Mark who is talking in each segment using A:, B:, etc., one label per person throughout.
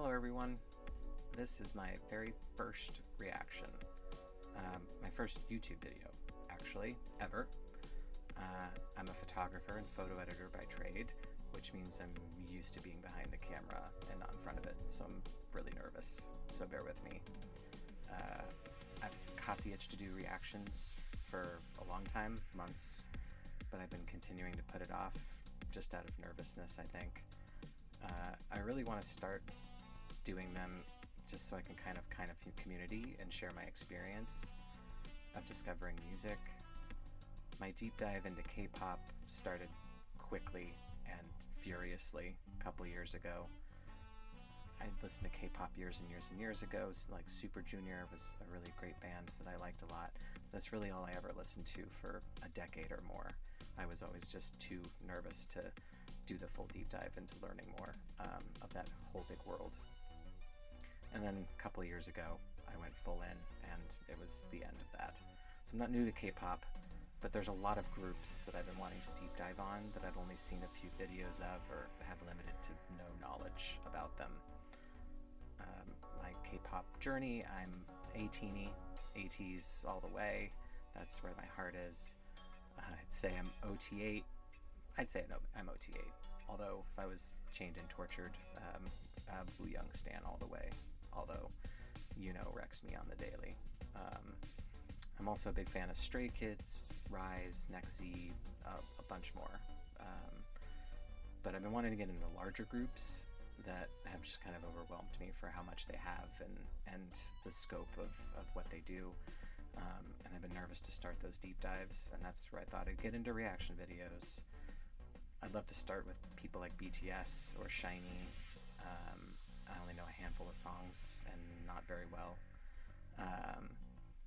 A: Hello everyone, this is my very first reaction, my first YouTube video, actually, ever. I'm a photographer and photo editor by trade, which means I'm used to being behind the camera and not in front of it, so I'm really nervous, so bear with me. I've caught the itch to do reactions for a long time, months, but I've been continuing to put it off just out of nervousness, I think. I really want to start doing them just so I can kind of community and share my experience of discovering music. My deep dive into K-pop started quickly and furiously a couple years ago. I listened to K-pop years and years and years ago, like Super Junior was a really great band that I liked a lot. That's really all I ever listened to for a decade or more. I was always just too nervous to do the full deep dive into learning more of that whole big world. And then a couple of years ago, I went full in, and it was the end of that. So I'm not new to K-pop, but there's a lot of groups that I've been wanting to deep dive on that I've only seen a few videos of or have limited to no knowledge about them. My K-pop journey, I'm A-teeny, 80s all the way. That's where my heart is. I'd say I'm OT8. I'd say no, I'm OT8. Although if I was chained and tortured, Wooyoung stan all the way. Although, wrecks me on the daily. I'm also a big fan of Stray Kids, Rise, NextZ, a bunch more. But I've been wanting to get into larger groups that have just kind of overwhelmed me for how much they have and the scope of what they do. And I've been nervous to start those deep dives, and that's where I thought I'd get into reaction videos. I'd love to start with people like BTS or SHINee. I only know a handful of songs and not very well,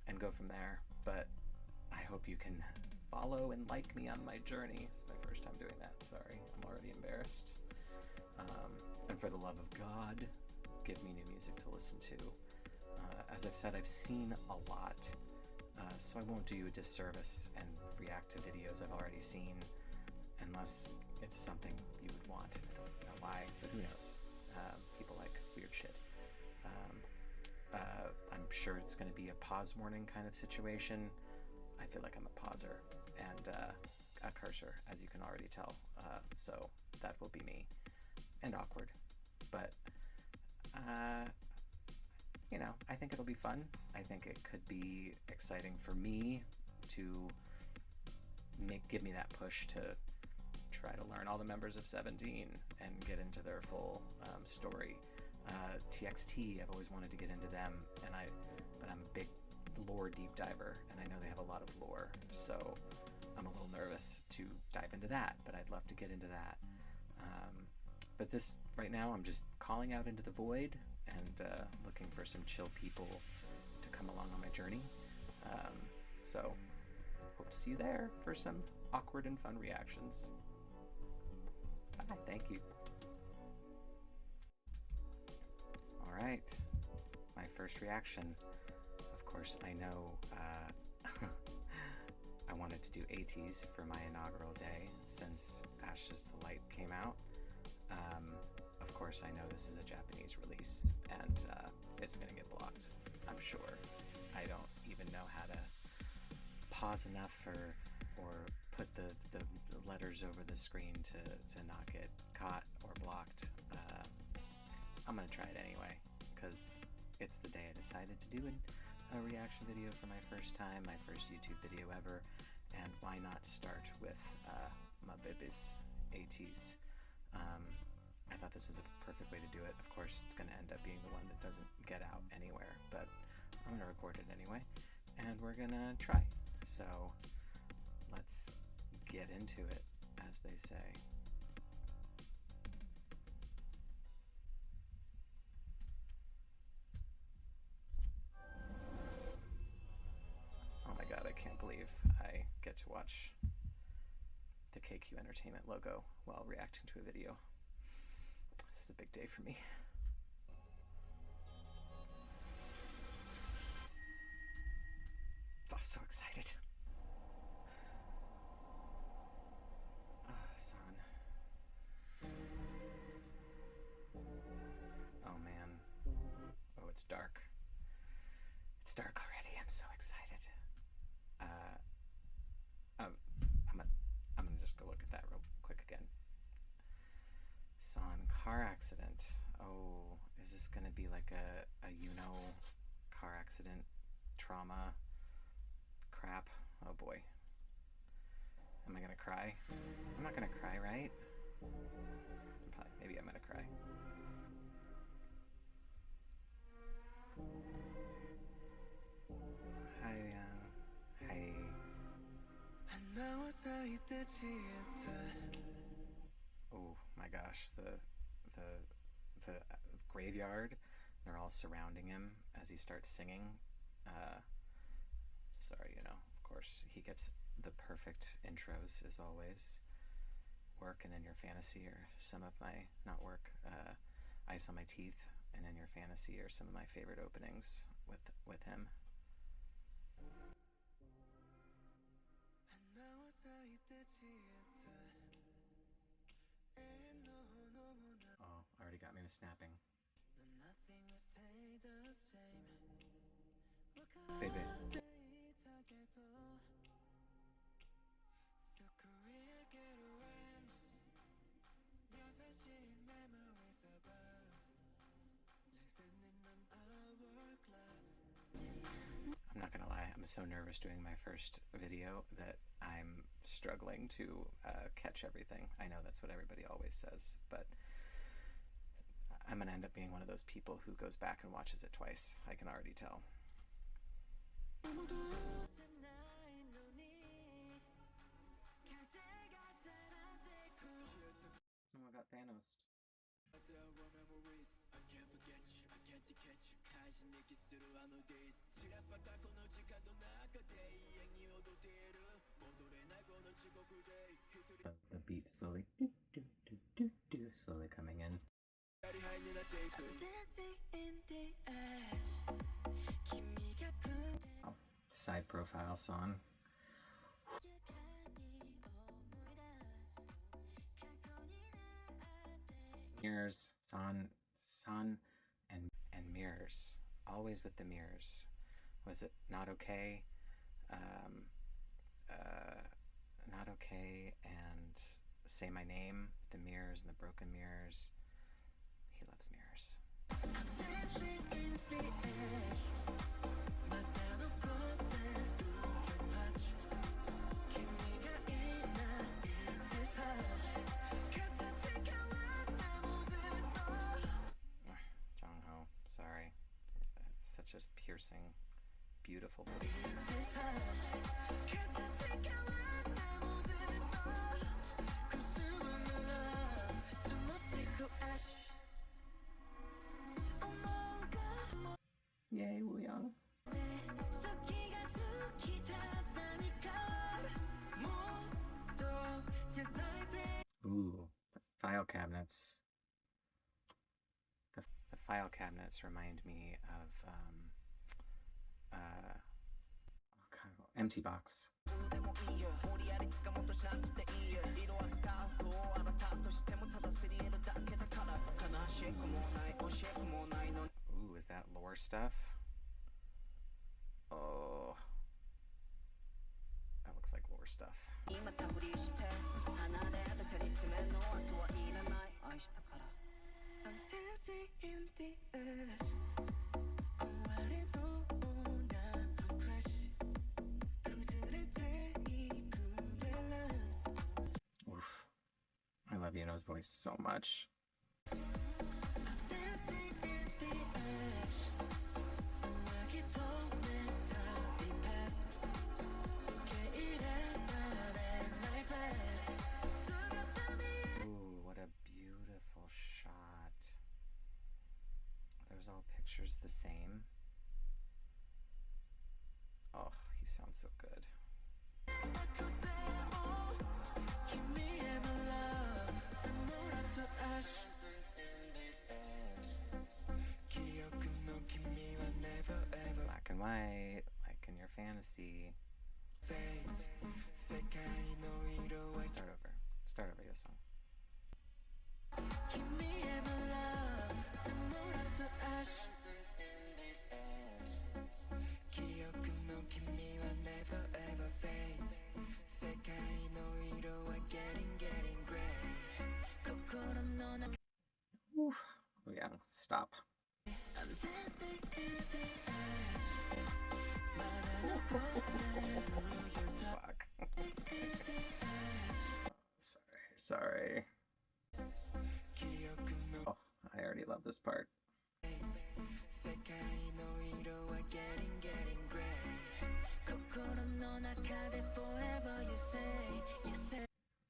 A: and go from there. But I hope you can follow and like me on my journey. It's my first time doing that. Sorry, I'm already embarrassed. And for the love of God, give me new music to listen to. As I've said, I've seen a lot, so I won't do you a disservice and react to videos I've already seen, unless it's something you would want. I don't know why, but who knows? People like weird shit. I'm sure it's going to be a pause warning kind of situation. I feel like I'm a pauser and a cursor, as you can already tell. So that will be me. And awkward. But, I think it'll be fun. I think it could be exciting for me to give me that push to try to learn all the members of 17 and get into their full story. TXT, I've always wanted to get into them, but I'm a big lore deep diver, and I know they have a lot of lore, so I'm a little nervous to dive into that, but I'd love to get into that. But this, right now, I'm just calling out into the void and looking for some chill people to come along on my journey. So hope to see you there for some awkward and fun reactions. Bye, thank you. Alright, my first reaction. Of course, I know I wanted to do ATEEZ for my inaugural day since Ashes to Light came out. Of course, I know this is a Japanese release, and it's going to get blocked, I'm sure. I don't even know how to pause enough or put the letters over the screen to not get caught or blocked. I'm going to try it anyway, because it's the day I decided to do a reaction video for my first time, my first YouTube video ever, and why not start with my babies, ATEEZ. I thought this was a perfect way to do it. Of course, it's going to end up being the one that doesn't get out anywhere, but I'm going to record it anyway, and we're going to try. So let's get into it, as they say. Oh my god, I can't believe I get to watch the KQ Entertainment logo while reacting to a video. This is a big day for me. Oh, I'm so excited. Son. Oh man. it's dark. It's dark already. I'm so excited. I'm gonna just go look at that real quick again. San, car accident. Oh, is this gonna be like a car accident trauma crap? Oh boy. Am I gonna cry? I'm not gonna cry, right? Maybe I'm gonna cry. Hi. Oh my gosh, the graveyard. They're all surrounding him as he starts singing. Sorry, of course, he gets the perfect intros as always. Work and In Your Fantasy are some of my, not work, Ice on My Teeth and In Your Fantasy are some of my favorite openings with him. Oh, already got me with snapping. Baby. I'm not gonna lie, I'm so nervous doing my first video that I'm struggling to catch everything. I know that's what everybody always says, but I'm gonna end up being one of those people who goes back and watches it twice. I can already tell. Oh, I got Thanos. The beat slowly coming in. Oh, side profile song. Mirrors, San, and mirrors. Always with the mirrors. Was it Not Okay? Not Okay and Say My Name, the mirrors and the broken mirrors. He loves mirrors. Jung-ho, sorry. It's such a piercing, beautiful voice. Yay, Wooyoung. Ooh, the file cabinets. The file cabinets remind me of Empty Box. Ooh, is that lore stuff? Oh, that looks like lore stuff. Oof. I love Yuno's voice so much. Pictures the same. Oh, he sounds so good. Black and white, like In Your Fantasy. Start over your song. Stop. Fuck. Sorry. Oh, I already love this part.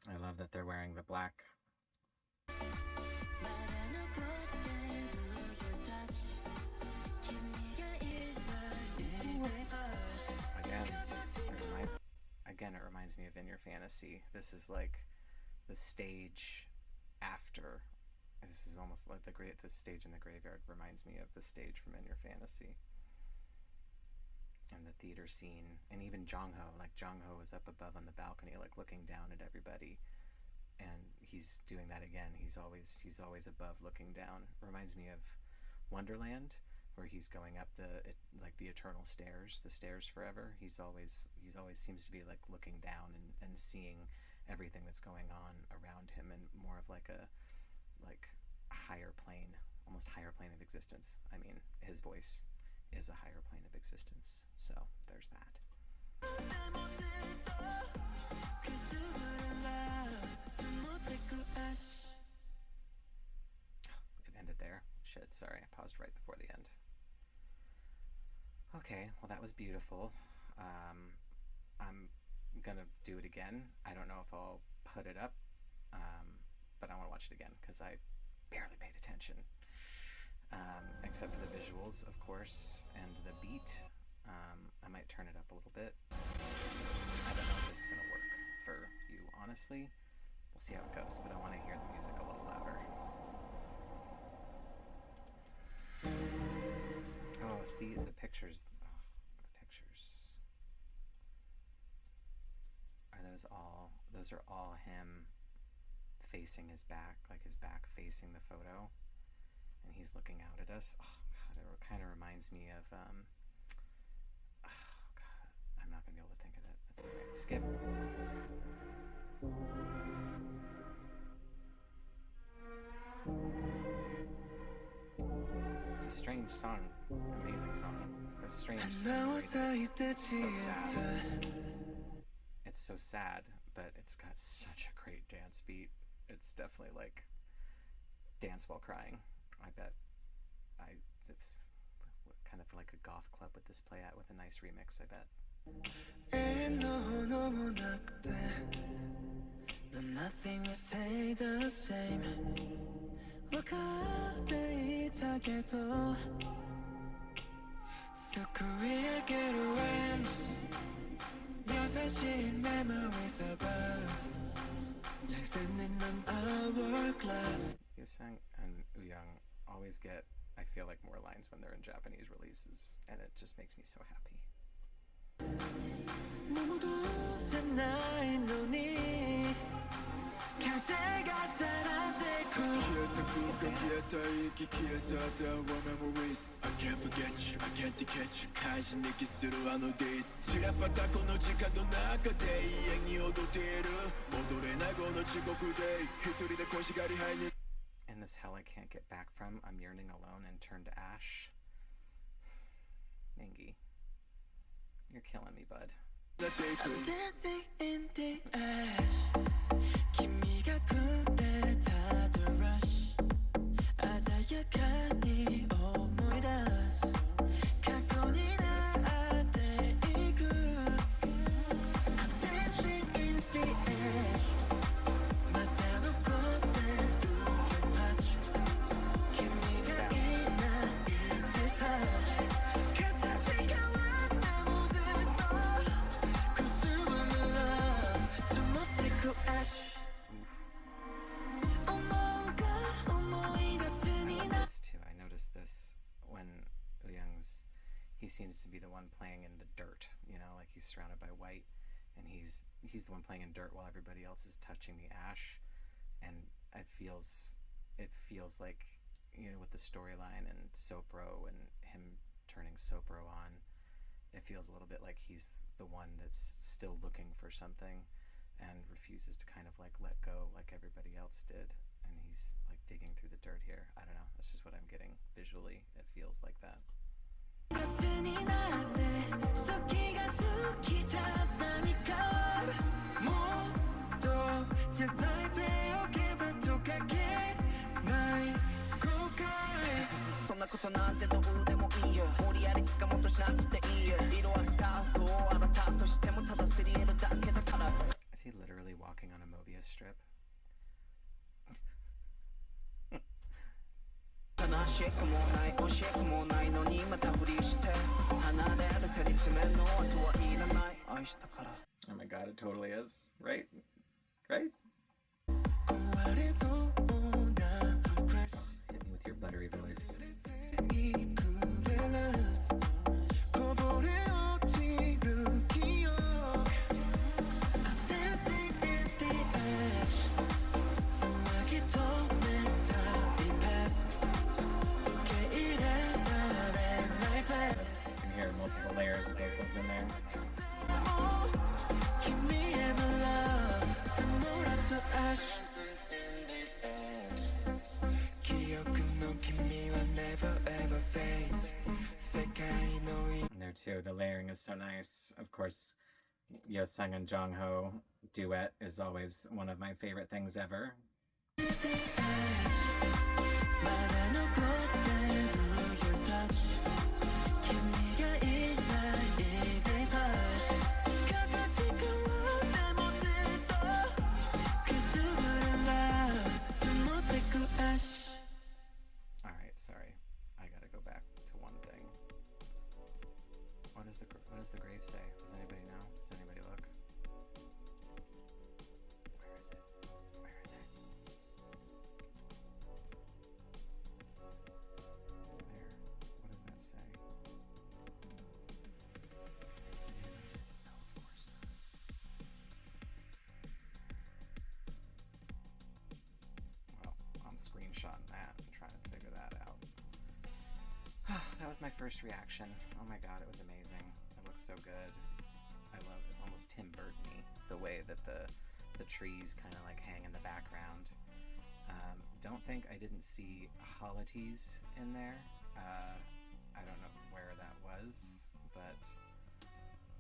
A: I love that they're wearing the black. Again, it reminds me of In Your Fantasy. This is like the stage after. This is almost like the stage in the graveyard reminds me of the stage from In Your Fantasy. And the theater scene, and even Jong-ho. Like Jong-ho is up above on the balcony, like looking down at everybody, and he's doing that again. He's always above, looking down. Reminds me of Wonderland, where he's going up the eternal stairs, the stairs forever. He's always seems to be like looking down and seeing everything that's going on around him, and more of like a higher plane, almost higher plane of existence. I mean, his voice is a higher plane of existence. So there's that. It ended there. Shit, sorry, I paused right before the end. Okay, well that was beautiful. I'm gonna do it again. I don't know if I'll put it up, but I want to watch it again because I barely paid attention. Except for the visuals, of course, and the beat. I might turn it up a little bit. I don't know if this is going to work for you, honestly. We'll see how it goes, but I want to hear the music a little louder. Oh, see, the pictures. Oh, the pictures. Are those all? Those are all him facing his back, like his back facing the photo. And he's looking out at us. Oh god, it kind of reminds me of oh god, I'm not gonna be able to think of it. That's okay. Skip. It's a strange song, amazing song. It's strange. It's so sad. It's so sad, but it's got such a great dance beat. It's definitely like dance while crying. I bet it's kind of like a goth club would this play at with a nice remix, I bet. Nothing will stay the same. Yusung and Uyang always get, I feel like, more lines when they're in Japanese releases, and it just makes me so happy. I can't forget you, I can't catch you. 返し抜きするあの days 散らばったこの時間の中で永遠に踊っている戻れないこの地獄で一人で腰がりはいに In this hell I can't get back from, I'm yearning alone and turn to ash. Mingi, you're killing me, bud. I'm dancing in the ash. 君がくれた the rush. 鮮やかに思い出す過去になっていく I'm dancing in the ash. また残ってる your touch. 君がいない in this hush. 形変わってもずっと Consumer love 積もってく ash. I noticed this when Uyang's, he seems to be the one playing in the dirt, you know, like he's surrounded by white, and he's the one playing in dirt while everybody else is touching the ash, and it feels like, you know, with the storyline and Sopro and him turning Sopro on, it feels a little bit like he's the one that's still looking for something and refuses to kind of like let go like everybody else did, and he's like digging through the dirt here. I don't know. That's just what I'm getting visually. It feels like that. Is he literally walking on a Mobius strip? Oh my god, it totally is. Right? Right? Hit me with your buttery voice. You can hear multiple layers of vocals in there. And there too, the layering is so nice. Of course, Yosung and Jongho duet is always one of my favorite things ever. Alright, sorry. I gotta go back to one thing. What does the grave say? Does anybody know? Does anybody look? Where is it? Where is it? There. What does that say? Is it in? No, of course not. Well, I'm screenshotting that and trying to figure that out. That was my first reaction. Oh my god, it was amazing. It looks so good. I love it. It's almost Tim Burton-y, the way that the trees kind of like hang in the background. Don't think I didn't see Holities in there. I don't know where that was, but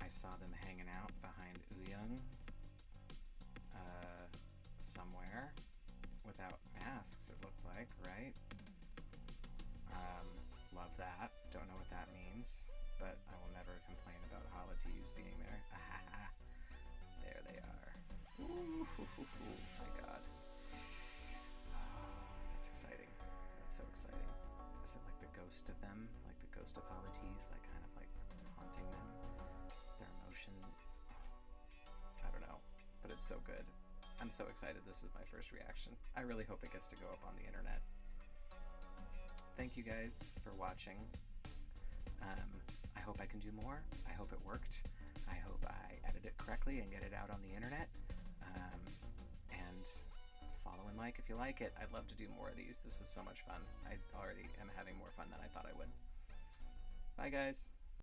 A: I saw them hanging out behind Ooyoung somewhere without masks, it looked like, right? Love that. Don't know what that means, but I will never complain about Holities being there. There they are. Ooh, my god. That's exciting. That's so exciting. Is it like the ghost of them? Like the ghost of Holities? Like kind of like haunting them? Their emotions? I don't know, but it's so good. I'm so excited. This was my first reaction. I really hope it gets to go up on the internet. Thank you guys for watching. I hope I can do more. I hope it worked. I hope I edit it correctly and get it out on the internet. And follow and like if you like it. I'd love to do more of these. This was so much fun. I already am having more fun than I thought I would. Bye guys.